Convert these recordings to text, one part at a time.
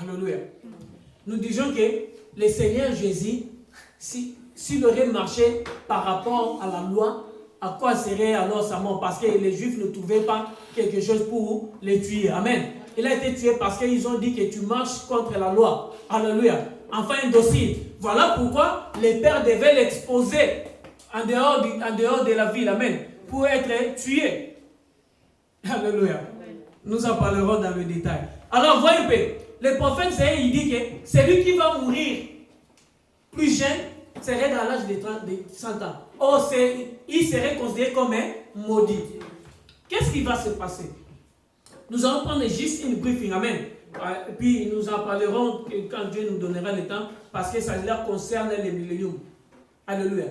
Alléluia. Nous disons que le Seigneur Jésus, s'il aurait marché par rapport à la loi, à quoi serait alors sa mort? Parce que les Juifs ne trouvaient pas quelque chose pour les tuer. Amen. Il a été tué parce qu'ils ont dit que tu marches contre la loi. Alléluia. Enfin, un dossier. Voilà pourquoi les pères devaient l'exposer en dehors de la ville. Amen. Pour être tué. Alléluia. Nous en parlerons dans le détail. Alors, voyez un peu. Le prophète, il dit que celui qui va mourir plus jeune serait dans l'âge de 100 ans. Or, il serait considéré comme un maudit. Qu'est-ce qui va se passer? Nous allons prendre juste une briefing. Amen. Et puis, nous en parlerons quand Dieu nous donnera le temps, parce que ça concerne les milléniums. Alléluia.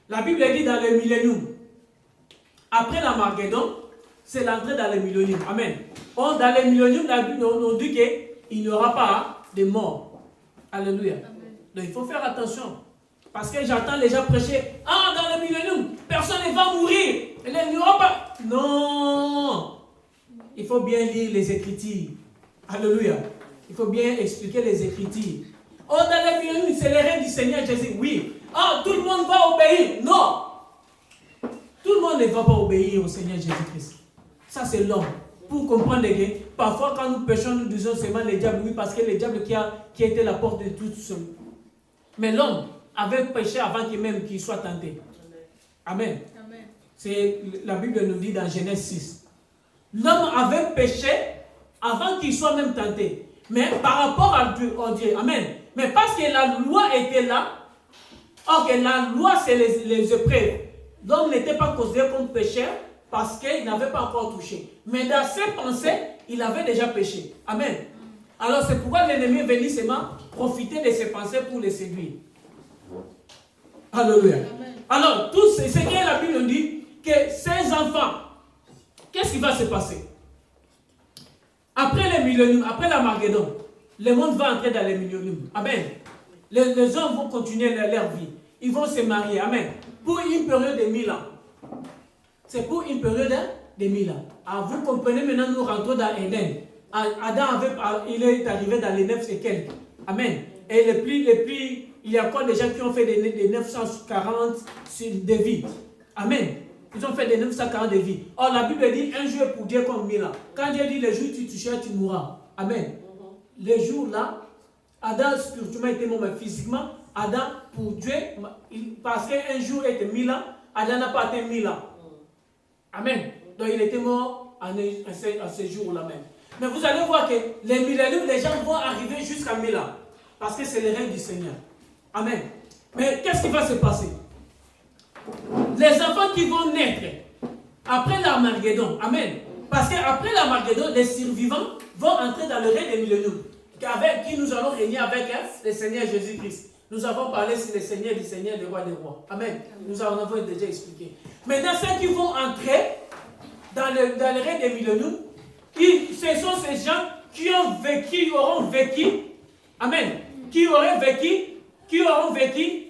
La Bible dit dans le millénium, après l'Armageddon, c'est l'entrée dans le millénium. Amen. Or, dans le millénium, la Bible nous dit qu'il n'y aura pas de mort. Alléluia. Amen. Donc, il faut faire attention. Parce que j'entends les gens prêcher, ah, dans le millénium, personne ne va mourir. Il n'y aura pas. Non. Il faut bien lire les Écritures. Alléluia. Il faut bien expliquer les Écritures. Oh, dans le millénium, c'est le règne du Seigneur Jésus. Oui. Ah, tout le monde va obéir. Non. Tout le monde ne va pas obéir au Seigneur Jésus-Christ. Ça, c'est l'homme. Pour comprendre que parfois, quand nous péchons, nous disons seulement le diable. Oui, parce que le diable qui était la porte de tout seul. Mais l'homme avait péché avant qu'il soit tenté. Amen. Amen. C'est la Bible nous dit dans Genèse 6. L'homme avait péché avant qu'il soit même tenté. Mais par rapport à Dieu, Amen. Mais parce que la loi était là, or que la loi c'est les épreuves. L'homme n'était pas considéré comme pécheur parce qu'il n'avait pas encore touché. Mais dans ses pensées, il avait déjà péché. Amen. Alors c'est pourquoi l'ennemi est venu seulement profiter de ses pensées pour les séduire. Alléluia. Amen. Alors, tout ce que la Bible nous dit, que ces enfants, qu'est-ce qui va se passer? Après les milléniums, après l'Armageddon, le monde va entrer dans les milléniums. Amen. Les hommes vont continuer leur vie. Ils vont se marier. Amen. Pour une période de 1000 ans. C'est pour une période de 1000 ans. Alors, vous comprenez, maintenant, nous rentrons dans Éden. Adam il est arrivé dans les 9 et quelques. Amen. Et il y a encore des gens qui ont fait des 940 de vie. Amen. Ils ont fait des 940 de vie. Or, la Bible dit un jour est pour Dieu comme 1000 ans. Quand Dieu dit le jour tu toucheras, tu mourras. Amen. Les jours là, Adam spirituellement était mort, mais physiquement, Adam pour Dieu, parce qu'un jour était 1000 ans, Adam n'a pas atteint 1000 ans. Amen. Donc il était mort à ce jour-là même. Mais vous allez voir que les milléniums, les gens vont arriver jusqu'à 1000 ans. Parce que c'est le règne du Seigneur. Amen. Mais qu'est-ce qui va se passer? Les enfants qui vont naître après l'Armageddon. Amen. Parce qu'après l'Armageddon, les survivants vont entrer dans le règne des milléniums. Avec qui nous allons régner avec le Seigneur Jésus-Christ. Nous avons parlé sur le Seigneur du Seigneur, le roi des rois. Amen. Nous en avons déjà expliqué. Maintenant, ceux qui vont entrer dans le règne des milléniums, ce sont ces gens qui auront vécu. Amen. Qui auront vécu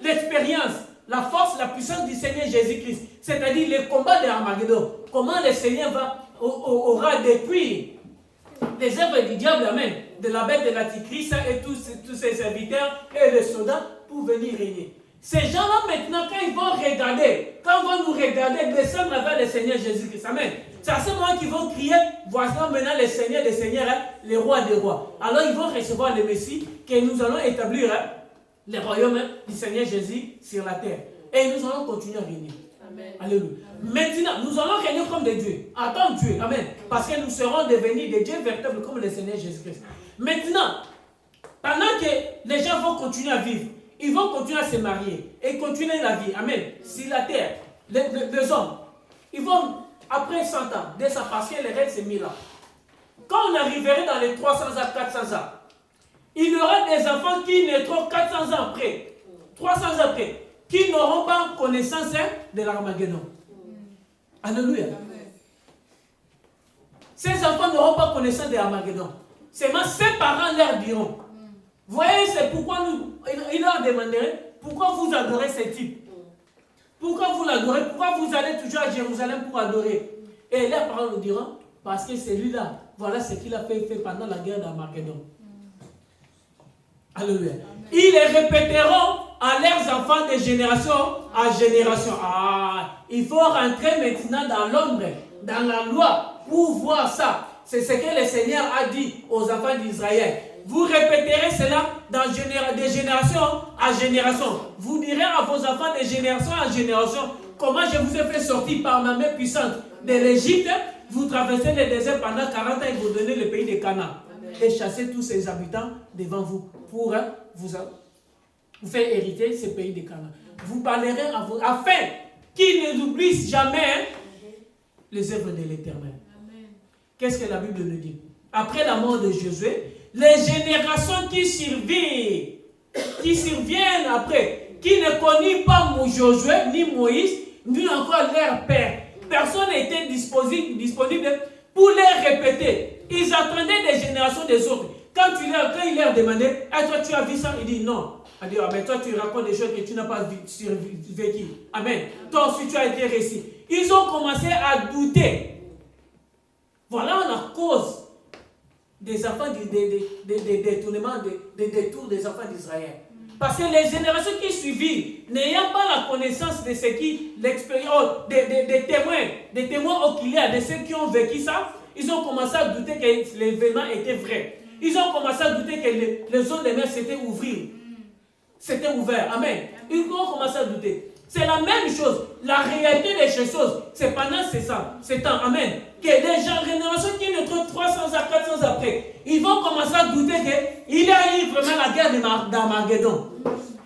l'expérience, la force, la puissance du Seigneur Jésus-Christ. C'est-à-dire les combats de Armageddon. Comment le Seigneur aura détruit les œuvres du diable, amen, de la bête de l'Antichrist et tous ses serviteurs et les soldats pour venir régner. Ces gens-là maintenant, quand ils vont nous regarder, descendre vers le Seigneur Jésus-Christ, amen. C'est à ce moment qu'ils vont crier, voici maintenant le Seigneur des Seigneurs, le roi des rois. Alors ils vont recevoir le Messie que nous allons établir le royaume du Seigneur Jésus sur la terre. Et nous allons continuer à régner. Amen. Alléluia. Maintenant, nous allons régner comme des dieux. Attends Dieu. Amen. Parce que nous serons devenus des dieux véritables comme le Seigneur Jésus-Christ. Maintenant, pendant que les gens vont continuer à vivre, ils vont continuer à se marier et continuer la vie. Amen. Sur la terre, les hommes, ils vont, après 100 ans, dès ça, parce que les règles, c'est 1000 ans. Quand on arriverait dans les 300 ans, 400 ans, il y aura des enfants qui naîtront 400 ans après, 300 ans après, qui n'auront pas connaissance de l'Armageddon. Alléluia. Ces enfants n'auront pas connaissance de l'Armageddon. Seulement ses parents leur diront. Voyez, c'est pourquoi il leur demanderait, pourquoi vous adorez ce type? Pourquoi vous l'adorez? Pourquoi vous allez toujours à Jérusalem pour adorer? Et leurs parents nous diront, parce que celui-là, voilà ce qu'il a fait pendant la guerre d'Armageddon. Alléluia. Ils les répéteront à leurs enfants de génération en génération. Ah, il faut rentrer maintenant dans l'ombre, dans la loi, pour voir ça. C'est ce que le Seigneur a dit aux enfants d'Israël. Vous répéterez cela de génération en génération. Vous direz à vos enfants de génération en génération comment je vous ai fait sortir par ma main puissante de l'Égypte. Vous traversez le désert pendant 40 ans et vous donnez le pays de Canaan. Et chassez tous ses habitants devant vous pour vous faire hériter ce pays de Canaan. Vous parlerez à vous afin qu'ils ne oublient jamais les œuvres de l'Éternel. Qu'est-ce que la Bible nous dit? Après la mort de Josué, les générations qui surviennent après, qui ne connaissent pas Josué, ni Moïse, ni encore leur père, personne n'était disponible pour les répéter. Ils attendaient des générations des autres. Quand il leur demandait, ah, toi tu as vu ça? Il dit non. Il dit, ah, mais toi tu racontes des choses que tu n'as pas vécues. Amen. Toi aussi tu as été réussi. Ils ont commencé à douter. Voilà la cause des enfants, des détournements, des détours des enfants d'Israël. Parce que les générations qui suivirent, n'ayant pas la connaissance de ce qui, l'expérience, des témoins oculaires, de ceux qui ont vécu ça, ils ont commencé à douter que l'événement était vrai. Ils ont commencé à douter que les eaux de mer s'étaient ouvertes. C'était ouvert. Amen. Ils ont commencé à douter. C'est la même chose. La réalité des choses, c'est pendant ces temps. Amen. Que les générations qui naîtront 300 à 400 après, ils vont commencer à douter qu'il y a eu vraiment la guerre d'Armageddon.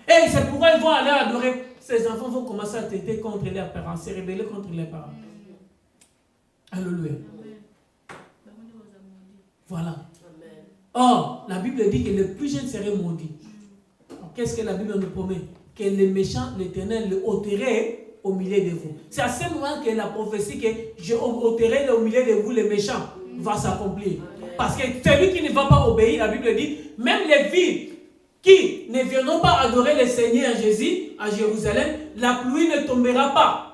Et c'est pourquoi ils vont aller adorer. Ces enfants vont commencer à têter contre leurs parents, se rebeller contre leurs parents. Alléluia. Voilà. Or, la Bible dit que le plus jeune serait maudit. Qu'est-ce que la Bible nous promet? Que les méchants, l'Éternel, le ôterait au milieu de vous. C'est à ce moment que la prophétie que je ôterai au milieu de vous les méchants va s'accomplir. Parce que celui qui ne va pas obéir, la Bible dit, même les villes qui ne viendront pas adorer le Seigneur Jésus à Jérusalem, la pluie ne tombera pas.